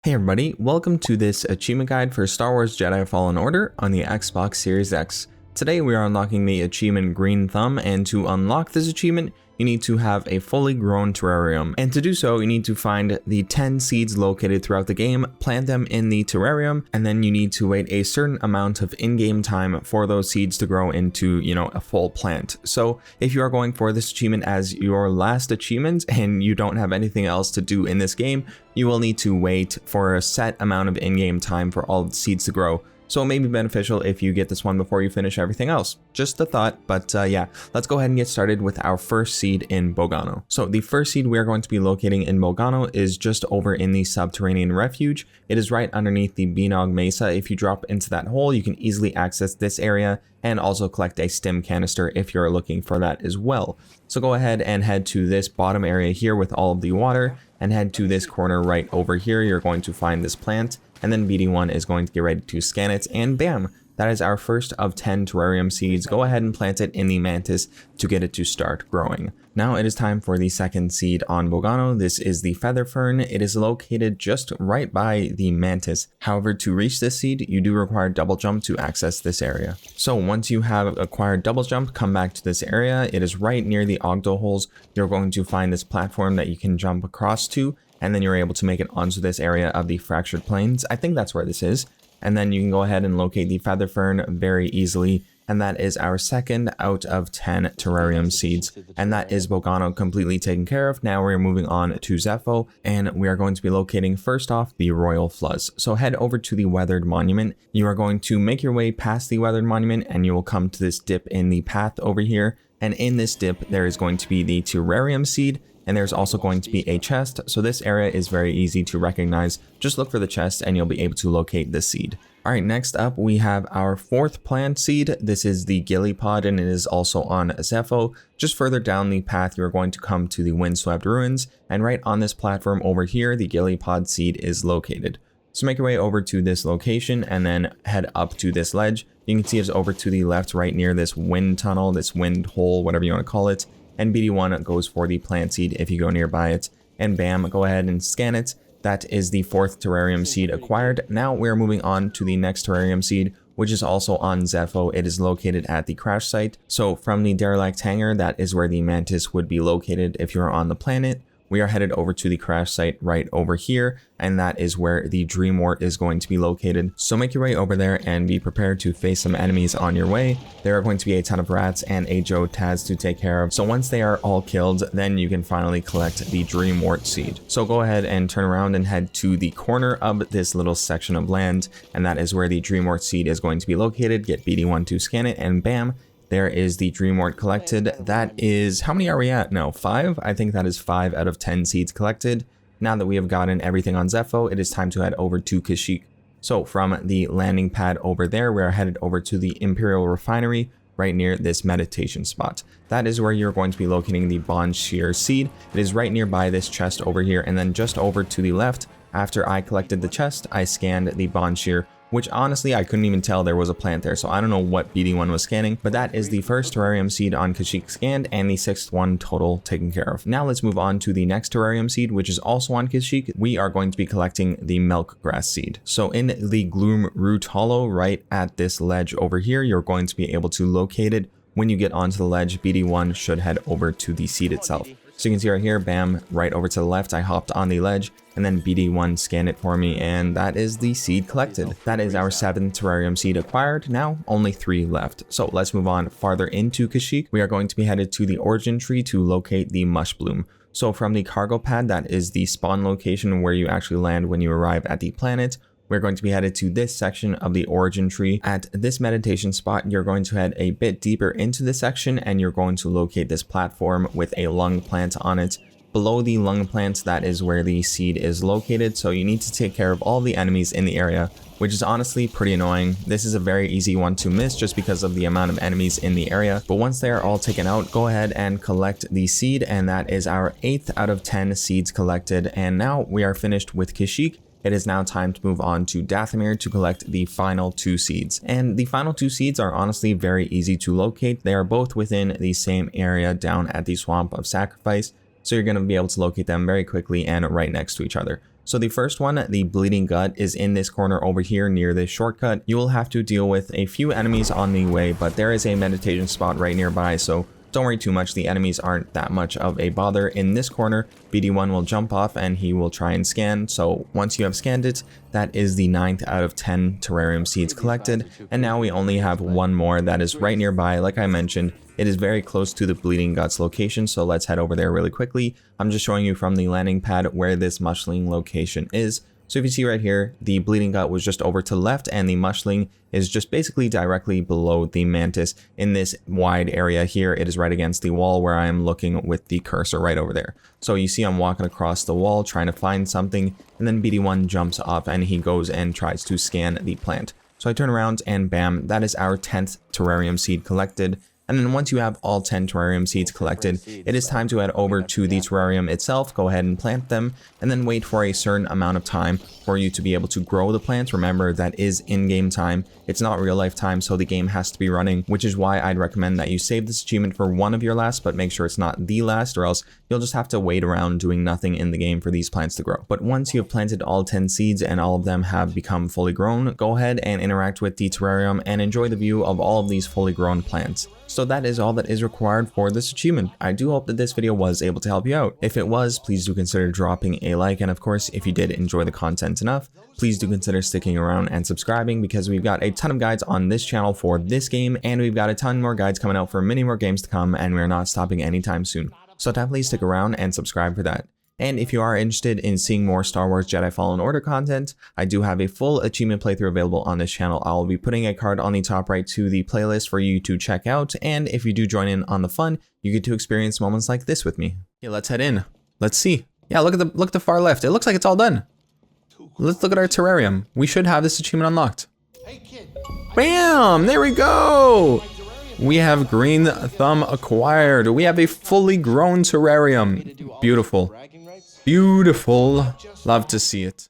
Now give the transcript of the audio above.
Hey everybody, welcome to this achievement guide for Star Wars Jedi Fallen Order on the Xbox Series X. Today we are unlocking the achievement Green Thumb, and to unlock this achievement, you need to have a fully grown terrarium. And to do so, you need to find the 10 seeds located throughout the game, plant them in the terrarium, and then you need to wait a certain amount of in-game time for those seeds to grow into, a full plant. So if you are going for this achievement as your last achievement and you don't have anything else to do in this game, you will need to wait for a set amount of in-game time for all the seeds to grow. So it may be beneficial if you get this one before you finish everything else. Just a thought, but yeah, let's go ahead and get started with our first seed in Bogano. So the first seed we are going to be locating in Bogano is just over in the Subterranean Refuge. It is right underneath the Benog Mesa. If you drop into that hole, you can easily access this area and also collect a stim canister if you're looking for that as well. So go ahead and head to this bottom area here with all of the water and head to this corner right over here. You're going to find this plant. And then BD1 is going to get ready to scan it, and bam, that is our first of 10 terrarium seeds. Go ahead and plant it in the Mantis to get it to start growing. Now it is time for the second seed on Bogano. This is the Featherfern. It is located just right by the Mantis. However, to reach this seed, you do require double jump to access this area. So once you have acquired double jump, come back to this area. It is right near the Ogdo holes. You're going to find this platform that you can jump across to, and then you're able to make it onto this area of the fractured plains. I think that's where this is. And then you can go ahead and locate the Featherfern very easily. And that is our second out of 10 terrarium seeds. And that is Bogano completely taken care of. Now we're moving on to Zeffo, and we are going to be locating first off the Royal Fluzz. So head over to the Weathered Monument. You are going to make your way past the Weathered Monument and you will come to this dip in the path over here. And in this dip, there is going to be the terrarium seed. And there's also going to be a chest, so this area is very easy to recognize. Just look for the chest and you'll be able to locate the seed. Alright, next up we have our fourth plant seed. This is the Gillypod, and it is also on Zeffo. Just further down the path, you're going to come to the Windswept ruins, and right on this platform over here, the Gillypod seed is located. So make your way over to this location and then head up to this ledge. You can see it's over to the left right near this wind tunnel, this wind hole, whatever you want to call it. And BD1 goes for the plant seed if you go nearby it. And bam, go ahead and scan it. That is the fourth terrarium seed acquired. Now we're moving on to the next terrarium seed, which is also on Zeffo. It is located at the crash site. So from the derelict hangar, that is where the Mantis would be located if you're on the planet. We are headed over to the crash site right over here, and that is where the Dreamwort is going to be located. So make your way over there and be prepared to face some enemies on your way. There are going to be a ton of rats and a Jotaz to take care of. So once they are all killed, then you can finally collect the Dreamwort seed. So go ahead and turn around and head to the corner of this little section of land, and that is where the Dreamwort seed is going to be located. Get BD1 to scan it, and bam, there is the Dreamwort collected. That is, how many are we at now? 5? I think that is 5 out of 10 seeds collected. Now that we have gotten everything on Zeffo, it is time to head over to Kashyyyk. So from the landing pad over there, we're headed over to the Imperial Refinery, right near this meditation spot. That is where you're going to be locating the Bonshyyyr seed. It is right nearby this chest over here, and then just over to the left, after I collected the chest, I scanned the Bonshyyyr, which honestly I couldn't even tell there was a plant there, so I don't know what BD1 was scanning, but that is the first terrarium seed on Kashyyyk scanned and the 6th one total taken care of. Now let's move on to the next terrarium seed, which is also on Kashyyyk. We are going to be collecting the milk grass seed. So in the Gloomroot hollow right at this ledge over here, you're going to be able to locate it. When you get onto the ledge, BD1 should head over to the seed itself. So you can see right here, bam, right over to the left, I hopped on the ledge, and then BD1 scanned it for me, and that is the seed collected. That is our 7th terrarium seed acquired. Now, only 3 left. So let's move on farther into Kashyyyk. We are going to be headed to the origin tree to locate the Mushbloom. So from the cargo pad, that is the spawn location where you actually land when you arrive at the planet. We're going to be headed to this section of the origin tree. At this meditation spot, you're going to head a bit deeper into this section, and you're going to locate this platform with a lung plant on it. Below the lung plant, that is where the seed is located, so you need to take care of all the enemies in the area, which is honestly pretty annoying. This is a very easy one to miss just because of the amount of enemies in the area, but once they are all taken out, go ahead and collect the seed, and that is our 8th out of 10 seeds collected. And now we are finished with Kashyyyk. It is now time to move on to Dathomir to collect the final 2 seeds. And the final 2 seeds are honestly very easy to locate. They are both within the same area down at the Swamp of Sacrifice, so you're going to be able to locate them very quickly and right next to each other. So the first one, the Bleeding Gut, is in this corner over here near this shortcut. You will have to deal with a few enemies on the way, but there is a meditation spot right nearby, so don't worry too much. The enemies aren't that much of a bother. In this corner, BD1 will jump off and he will try and scan. So once you have scanned it, that is the 9th out of 10 terrarium seeds collected. And now we only have one more that is right nearby. Like I mentioned, it is very close to the Bleeding Guts location, so let's head over there really quickly. I'm just showing you from the landing pad where this Mushling location is. So if you see right here, the Bleeding Gut was just over to the left and the Mushling is just basically directly below the Mantis in this wide area here. It is right against the wall where I am looking with the cursor right over there. So you see I'm walking across the wall trying to find something, and then BD1 jumps off and he goes and tries to scan the plant. So I turn around and bam, that is our 10th terrarium seed collected. And then once you have all 10 terrarium seeds collected, it is time to head over to the terrarium itself, go ahead and plant them, and then wait for a certain amount of time for you to be able to grow the plants. Remember, that is in-game time. It's not real-life time, so the game has to be running, which is why I'd recommend that you save this achievement for one of your last, but make sure it's not the last, or else you'll just have to wait around doing nothing in the game for these plants to grow. But once you have planted all 10 seeds and all of them have become fully grown, go ahead and interact with the terrarium and enjoy the view of all of these fully grown plants. So that is all that is required for this achievement. I do hope that this video was able to help you out. If it was, please do consider dropping a like, and of course, if you did enjoy the content enough, please do consider sticking around and subscribing, because we've got a ton of guides on this channel for this game, and we've got a ton more guides coming out for many more games to come, and we're not stopping anytime soon. So definitely stick around and subscribe for that. And if you are interested in seeing more Star Wars Jedi Fallen Order content, I do have a full achievement playthrough available on this channel. I will be putting a card on the top right to the playlist for you to check out, and if you do join in on the fun, you get to experience moments like this with me. Okay, let's head in. Let's see. Yeah, look at the far left. It looks like it's all done. Let's look at our terrarium. We should have this achievement unlocked. Bam! There we go! We have Green Thumb acquired. We have a fully grown terrarium. Beautiful. Beautiful. Love to see it.